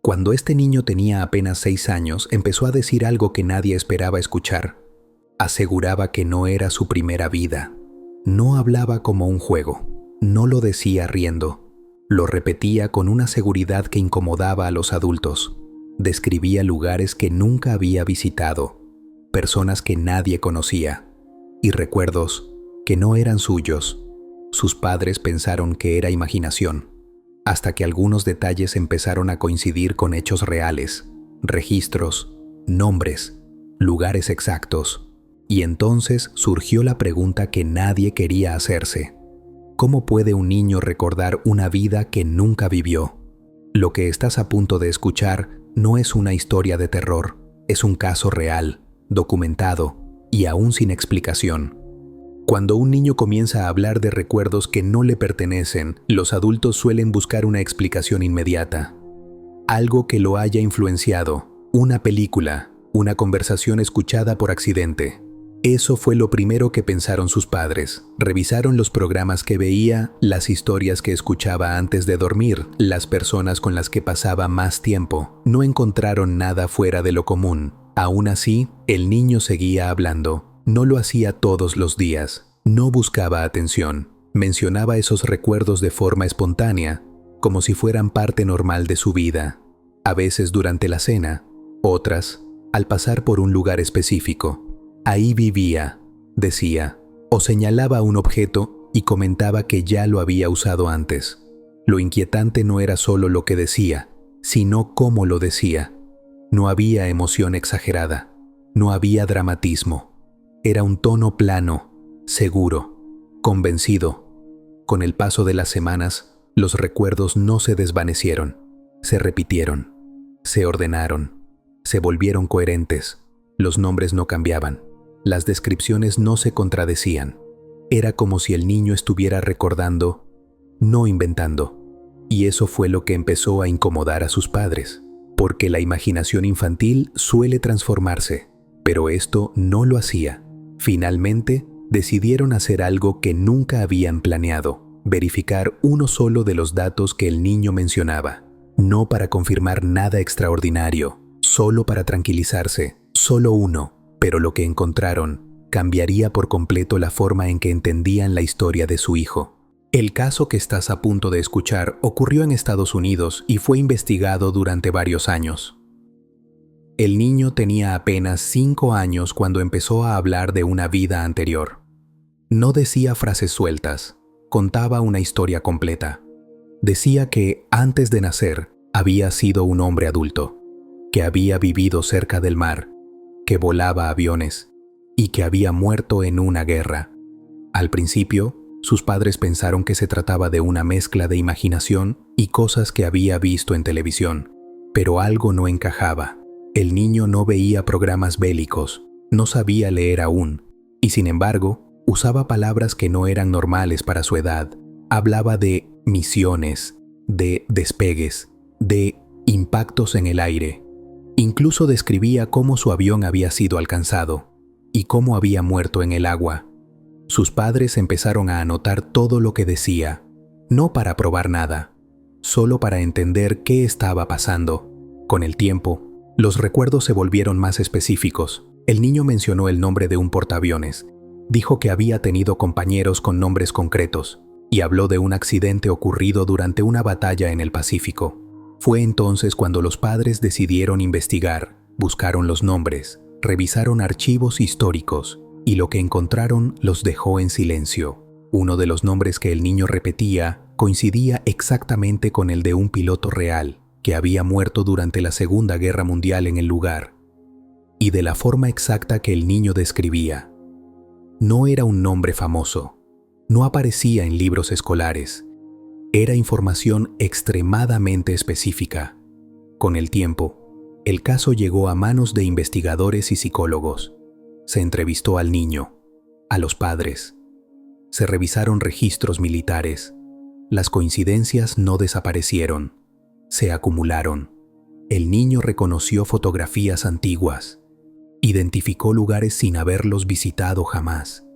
Cuando este niño tenía apenas 6 años, empezó a decir algo que nadie esperaba escuchar. Aseguraba que no era su primera vida. No hablaba como un juego. No lo decía riendo. Lo repetía con una seguridad que incomodaba a los adultos. Describía lugares que nunca había visitado, personas que nadie conocía, y recuerdos que no eran suyos. Sus padres pensaron que era imaginación, hasta que algunos detalles empezaron a coincidir con hechos reales, registros, nombres, lugares exactos. Y entonces surgió la pregunta que nadie quería hacerse. ¿Cómo puede un niño recordar una vida que nunca vivió? Lo que estás a punto de escuchar no es una historia de terror, es un caso real, documentado y aún sin explicación. Cuando un niño comienza a hablar de recuerdos que no le pertenecen, los adultos suelen buscar una explicación inmediata. Algo que lo haya influenciado, una película, una conversación escuchada por accidente. Eso fue lo primero que pensaron sus padres. Revisaron los programas que veía, las historias que escuchaba antes de dormir, las personas con las que pasaba más tiempo. No encontraron nada fuera de lo común. Aún así, el niño seguía hablando. No lo hacía todos los días. No buscaba atención. Mencionaba esos recuerdos de forma espontánea, como si fueran parte normal de su vida. A veces durante la cena, otras al pasar por un lugar específico. Ahí vivía, decía, o señalaba un objeto y comentaba que ya lo había usado antes. Lo inquietante no era solo lo que decía, sino cómo lo decía. No había emoción exagerada, no había dramatismo. Era un tono plano, seguro, convencido. Con el paso de las semanas, los recuerdos no se desvanecieron, se repitieron, se ordenaron, se volvieron coherentes. Los nombres no cambiaban. Las descripciones no se contradecían. Era como si el niño estuviera recordando, no inventando. Y eso fue lo que empezó a incomodar a sus padres, porque la imaginación infantil suele transformarse, pero esto no lo hacía. Finalmente, decidieron hacer algo que nunca habían planeado, verificar uno solo de los datos que el niño mencionaba. No para confirmar nada extraordinario, solo para tranquilizarse, solo uno. Pero lo que encontraron cambiaría por completo la forma en que entendían la historia de su hijo. El caso que estás a punto de escuchar ocurrió en Estados Unidos y fue investigado durante varios años. El niño tenía apenas 5 años cuando empezó a hablar de una vida anterior. No decía frases sueltas, contaba una historia completa. Decía que, antes de nacer, había sido un hombre adulto, que había vivido cerca del mar, que volaba aviones y que había muerto en una guerra. Al principio, sus padres pensaron que se trataba de una mezcla de imaginación y cosas que había visto en televisión, pero algo no encajaba. El niño no veía programas bélicos, no sabía leer aún, y sin embargo, usaba palabras que no eran normales para su edad. Hablaba de misiones, de despegues, de impactos en el aire. Incluso describía cómo su avión había sido alcanzado y cómo había muerto en el agua. Sus padres empezaron a anotar todo lo que decía, no para probar nada, solo para entender qué estaba pasando. Con el tiempo, los recuerdos se volvieron más específicos. El niño mencionó el nombre de un portaaviones, dijo que había tenido compañeros con nombres concretos y habló de un accidente ocurrido durante una batalla en el Pacífico. Fue entonces cuando los padres decidieron investigar, buscaron los nombres, revisaron archivos históricos y lo que encontraron los dejó en silencio. Uno de los nombres que el niño repetía coincidía exactamente con el de un piloto real que había muerto durante la Segunda Guerra Mundial en el lugar, y de la forma exacta que el niño describía. No era un nombre famoso, no aparecía en libros escolares. Era información extremadamente específica. Con el tiempo, el caso llegó a manos de investigadores y psicólogos. Se entrevistó al niño, a los padres. Se revisaron registros militares. Las coincidencias no desaparecieron, se acumularon. El niño reconoció fotografías antiguas. Identificó lugares sin haberlos visitado jamás.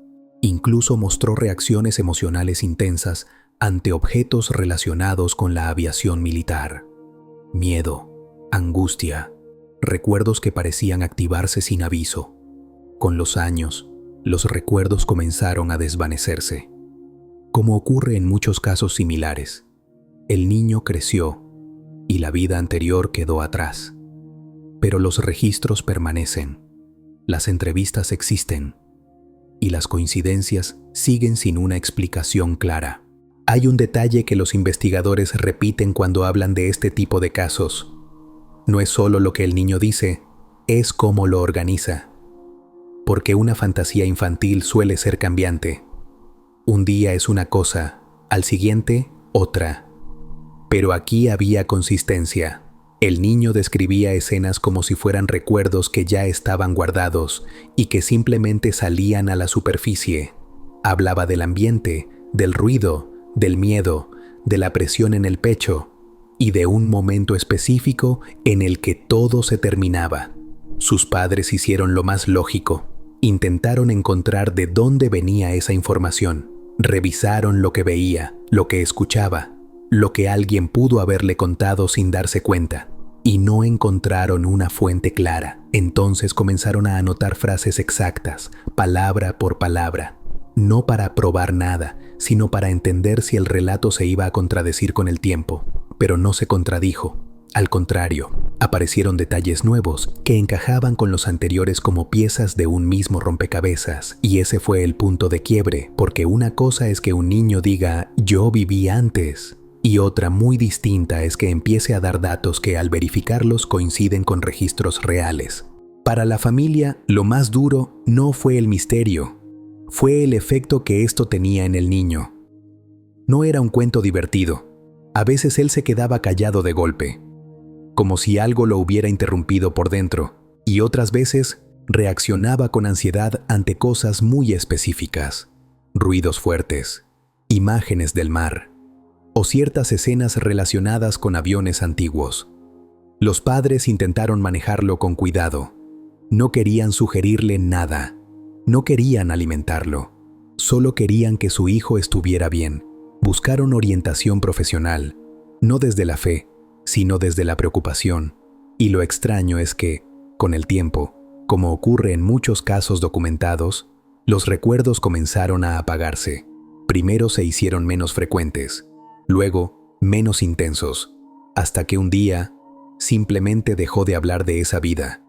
Incluso mostró reacciones emocionales intensas ante objetos relacionados con la aviación militar. Miedo, angustia, recuerdos que parecían activarse sin aviso. Con los años, los recuerdos comenzaron a desvanecerse. Como ocurre en muchos casos similares, el niño creció y la vida anterior quedó atrás. Pero los registros permanecen, las entrevistas existen y las coincidencias siguen sin una explicación clara. Hay un detalle que los investigadores repiten cuando hablan de este tipo de casos. No es solo lo que el niño dice, es cómo lo organiza. Porque una fantasía infantil suele ser cambiante. Un día es una cosa, al siguiente, otra. Pero aquí había consistencia. El niño describía escenas como si fueran recuerdos que ya estaban guardados y que simplemente salían a la superficie. Hablaba del ambiente, del ruido, del miedo, de la presión en el pecho y de un momento específico en el que todo se terminaba. Sus padres hicieron lo más lógico. Intentaron encontrar de dónde venía esa información. Revisaron lo que veía, lo que escuchaba, lo que alguien pudo haberle contado sin darse cuenta, y no encontraron una fuente clara. Entonces comenzaron a anotar frases exactas, palabra por palabra, no para probar nada, sino para entender si el relato se iba a contradecir con el tiempo. Pero no se contradijo. Al contrario, aparecieron detalles nuevos que encajaban con los anteriores como piezas de un mismo rompecabezas, y ese fue el punto de quiebre, porque una cosa es que un niño diga «yo viví antes», y otra muy distinta es que empiece a dar datos que al verificarlos coinciden con registros reales. Para la familia, lo más duro no fue el misterio, fue el efecto que esto tenía en el niño. No era un cuento divertido. A veces él se quedaba callado de golpe, como si algo lo hubiera interrumpido por dentro, y otras veces reaccionaba con ansiedad ante cosas muy específicas, ruidos fuertes, imágenes del mar, o ciertas escenas relacionadas con aviones antiguos. Los padres intentaron manejarlo con cuidado. No querían sugerirle nada, no querían alimentarlo, solo querían que su hijo estuviera bien. Buscaron orientación profesional, no desde la fe, sino desde la preocupación. Y lo extraño es que, con el tiempo, como ocurre en muchos casos documentados, los recuerdos comenzaron a apagarse. Primero se hicieron menos frecuentes, luego menos intensos, hasta que un día simplemente dejó de hablar de esa vida.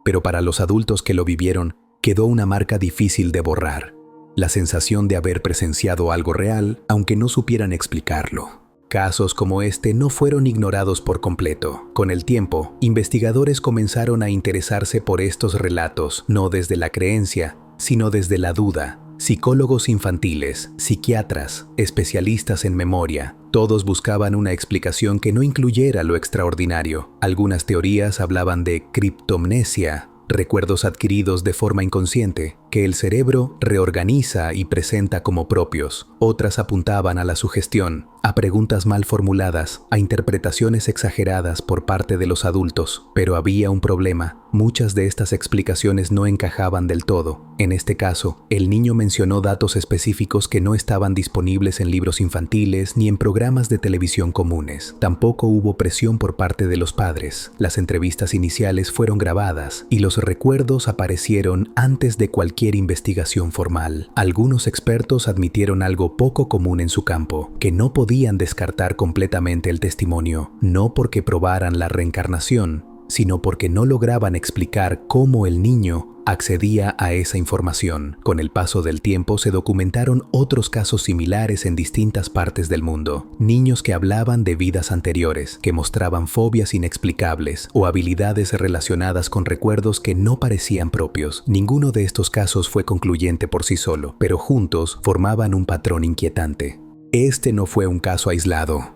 Pero para los adultos que lo vivieron, quedó una marca difícil de borrar. La sensación de haber presenciado algo real, aunque no supieran explicarlo. Casos como este no fueron ignorados por completo. Con el tiempo, investigadores comenzaron a interesarse por estos relatos, no desde la creencia, sino desde la duda. Psicólogos infantiles, psiquiatras, especialistas en memoria, todos buscaban una explicación que no incluyera lo extraordinario. Algunas teorías hablaban de criptomnesia, recuerdos adquiridos de forma inconsciente, que el cerebro reorganiza y presenta como propios. Otras apuntaban a la sugestión, a preguntas mal formuladas, a interpretaciones exageradas por parte de los adultos. Pero había un problema. Muchas de estas explicaciones no encajaban del todo. En este caso, el niño mencionó datos específicos que no estaban disponibles en libros infantiles ni en programas de televisión comunes. Tampoco hubo presión por parte de los padres. Las entrevistas iniciales fueron grabadas y los recuerdos aparecieron antes de cualquier investigación formal. Algunos expertos admitieron algo poco común en su campo, que no podían descartar completamente el testimonio, no porque probaran la reencarnación, sino porque no lograban explicar cómo el niño accedía a esa información. Con el paso del tiempo se documentaron otros casos similares en distintas partes del mundo. Niños que hablaban de vidas anteriores, que mostraban fobias inexplicables o habilidades relacionadas con recuerdos que no parecían propios. Ninguno de estos casos fue concluyente por sí solo, pero juntos formaban un patrón inquietante. Este no fue un caso aislado.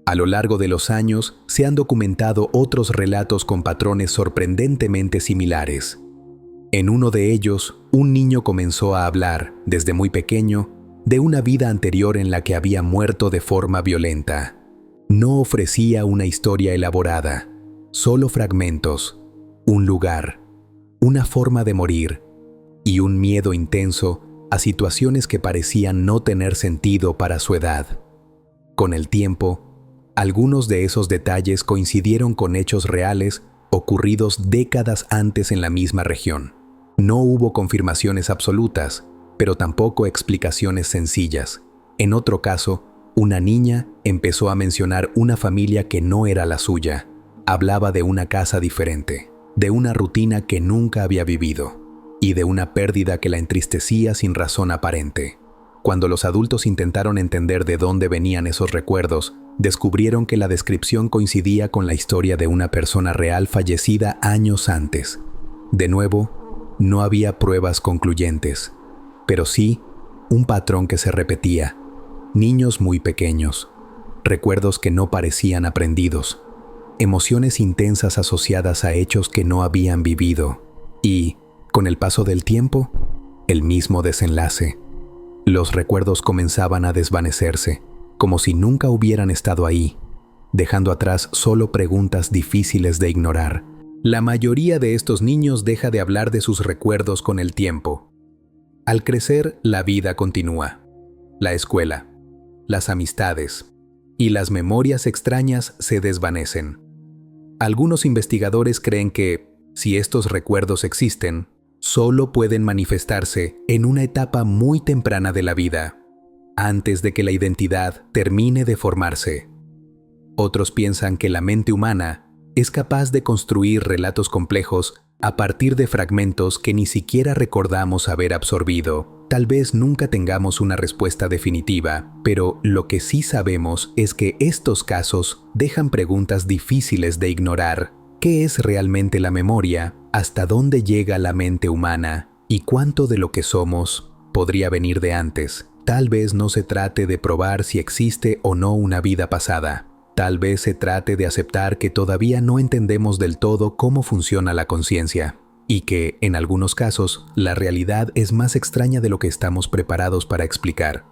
A lo largo de los años, se han documentado otros relatos con patrones sorprendentemente similares. En uno de ellos, un niño comenzó a hablar, desde muy pequeño, de una vida anterior en la que había muerto de forma violenta. No ofrecía una historia elaborada, solo fragmentos, un lugar, una forma de morir y un miedo intenso a situaciones que parecían no tener sentido para su edad. Con el tiempo, Algunos de esos detalles coincidieron con hechos reales ocurridos décadas antes en la misma región. No hubo confirmaciones absolutas, pero tampoco explicaciones sencillas. En otro caso, una niña empezó a mencionar una familia que no era la suya. Hablaba de una casa diferente, de una rutina que nunca había vivido y de una pérdida que la entristecía sin razón aparente. Cuando los adultos intentaron entender de dónde venían esos recuerdos, descubrieron que la descripción coincidía con la historia de una persona real fallecida años antes. De nuevo, no había pruebas concluyentes, pero sí un patrón que se repetía. Niños muy pequeños, recuerdos que no parecían aprendidos, emociones intensas asociadas a hechos que no habían vivido y, con el paso del tiempo, el mismo desenlace. Los recuerdos comenzaban a desvanecerse, como si nunca hubieran estado ahí, dejando atrás solo preguntas difíciles de ignorar. La mayoría de estos niños deja de hablar de sus recuerdos con el tiempo. Al crecer, la vida continúa. La escuela, las amistades y las memorias extrañas se desvanecen. Algunos investigadores creen que, si estos recuerdos existen, solo pueden manifestarse en una etapa muy temprana de la vida, antes de que la identidad termine de formarse. Otros piensan que la mente humana es capaz de construir relatos complejos a partir de fragmentos que ni siquiera recordamos haber absorbido. Tal vez nunca tengamos una respuesta definitiva, pero lo que sí sabemos es que estos casos dejan preguntas difíciles de ignorar. ¿Qué es realmente la memoria? ¿Hasta dónde llega la mente humana? ¿Y cuánto de lo que somos podría venir de antes? Tal vez no se trate de probar si existe o no una vida pasada. Tal vez se trate de aceptar que todavía no entendemos del todo cómo funciona la conciencia y que, en algunos casos, la realidad es más extraña de lo que estamos preparados para explicar.